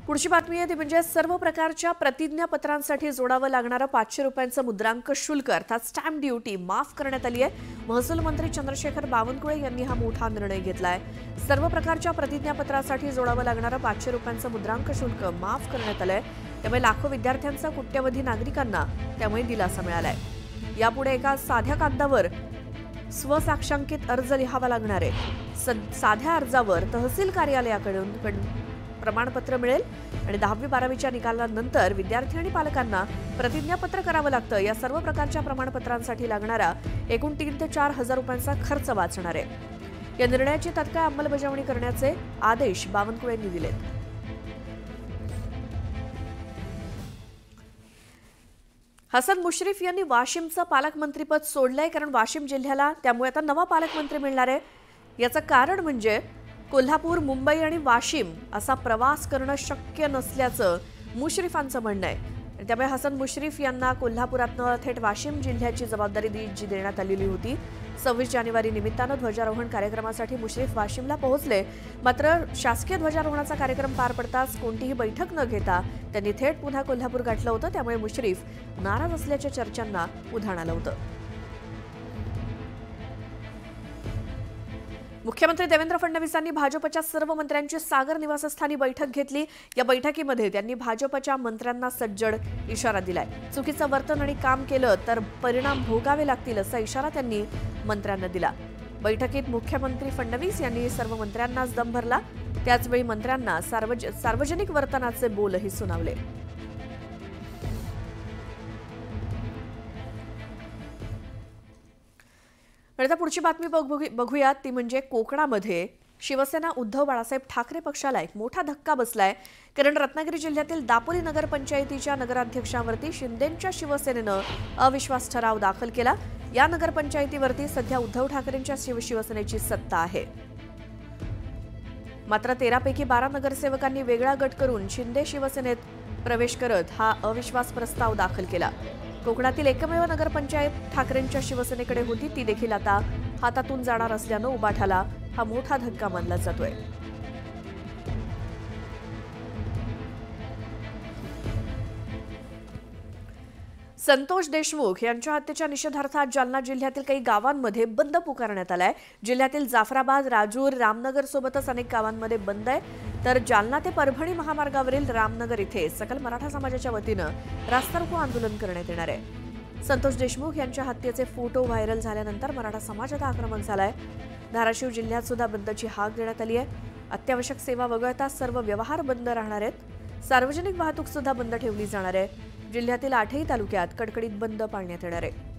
पुढची बातमी आहे ती म्हणजे सर्व प्रकारच्या प्रतिज्ञापत्रांसाठी जोडावं लागणारं 500 रुपयांचं मुद्रांक शुल्क अर्थात स्टॅम्प ड्युटी माफ करण्यात आली आहे। महसूल मंत्री चंद्रशेखर बावनकुळे यांनी हा मोठा निर्णय घेतला आहे। सर्व प्रकारच्या प्रतिज्ञापत्रासाठी जोडावं लागणारं 500 रुपयांचं मुद्रांक शुल्क माफ करण्यात आलंय। त्यामुळे लाखो विद्यार्थ्यांचा कोट्यवधी नागरिकांना त्यामुळे दिलासा मिळालाय। यापुढे एका साध्या कागदावर स्वसाक्षांकित अर्ज लिहावा लागणार आहे। साध्या अर्जावर तहसील कार्यालयाकडून प्रमाणपत्र मिळेल आणि 10वी-12वीच्या निकालानंतर विद्यार्थी आणि पालकांना प्रतिज्ञापत्र करावं लागतं। या सर्व प्रकारच्या प्रमाणपत्रांसाठी लागणारा एकूण 3 ते 4 हजार रुपयांचा खर्च वाचणार आहे। या निर्णयाची तत्काळ अंमलबजावणी करण्याचे आदेश बावनकुळे यांनी दिलेत। हसन मुश्रीफ यांनी वाशिमचं पालकमंत्रीपद सोडलंय, कारण वाशिम जिल्ह्याला त्यामुळे आता नवा पालकमंत्री मिळणार आहे। याचं कारण म्हणजे कोल्हापूर, मुंबई आणि वाशिम असा प्रवास करणं शक्य नसल्याचं मुश्रीफांचं म्हणणं आहे। त्यामुळे हसन मुश्रीफ यांना कोल्हापुरातनं थेट वाशिम जिल्ह्याची जबाबदारी देण्यात आलेली होती। 26 जानेवारी निमित्तानं ध्वजारोहण कार्यक्रमासाठी मुश्रीफ वाशिमला पोहोचले, मात्र शासकीय ध्वजारोहणाचा कार्यक्रम पार पडताच कोणतीही बैठक न घेता त्यांनी थेट पुन्हा कोल्हापूर गाठलं होतं। त्यामुळे मुश्रीफ नाराज असल्याच्या चर्चांना उधाण आलं होतं। मुख्यमंत्री देवेंद्र फडणवीसांनी भाजपच्या सर्व मंत्र्यांची सागर निवासस्थानी बैठक घेतली। या बैठकीमध्ये त्यांनी भाजपच्या मंत्र्यांना सज्जड इशारा दिलाय। चुकीचं वर्तन आणि काम केलं तर परिणाम भोगावे लागतील असा इशारा त्यांनी मंत्र्यांना दिला। बैठकीत मुख्यमंत्री फडणवीस यांनी सर्व मंत्र्यांनाच दम भरला। त्याचवेळी मंत्र्यांना सार्वजनिक वर्तनाचे बोलही सुनावले। आता पुढची बातमी बघूयात ती म्हणजे कोकणामध्ये शिवसेना उद्धव बाळासाहेब ठाकरे पक्षाला एक मोठा धक्का बसलाय। कारण रत्नागिरी जिल्ह्यातील दापोली नगरपंचायतीच्या नगराध्यक्षांवरती शिंदेंच्या शिवसेनेनं अविश्वास ठराव दाखल केला। या नगरपंचायतीवरती सध्या उद्धव ठाकरेंच्या शिवसेनेची सत्ता आहे। मात्र 13 पैकी 12 नगरसेवकांनी वेगळा गट करून शिंदे शिवसेनेत प्रवेश करत हा अविश्वास प्रस्ताव दाखल केला। कोकणातील एकमेव नगरपंचायत ठाकरेंच्या शिवसेनेकडे होती, ती देखील आता हातातून जाणार असल्यानं उबाठाला हा मोठा धक्का मानला जातोय। संतोष देशमुख यांच्या हत्येच्या निषेधार्थ जालना जिल्ह्यातील काही गावांमध्ये बंद पुकारण्यात आलाय। जिल्ह्यातील जाफराबाद, राजूर, रामनगर सोबतच अनेक गावांमध्ये बंद आहे। तर जालना ते परभणी महामार्गावरील रामनगर इथे सकल मराठा समाजाच्या वतीनं रास्ता रोको आंदोलन करण्यात येणार आहे। संतोष देशमुख यांच्या हत्येचे फोटो व्हायरल झाल्यानंतर मराठा समाजात आक्रमक झालाय। धाराशिव जिल्ह्यात सुद्धा बंदची हाक देण्यात आली आहे। अत्यावश्यक सेवा वगळता सर्व व्यवहार बंद राहणार आहेत। सार्वजनिक वाहतूक सुद्धा बंद ठेवली जाणार आहे। जिल्ह्यातील 8ही तालुक्यात कडकडीत बंद पाळण्यात येणार आहे।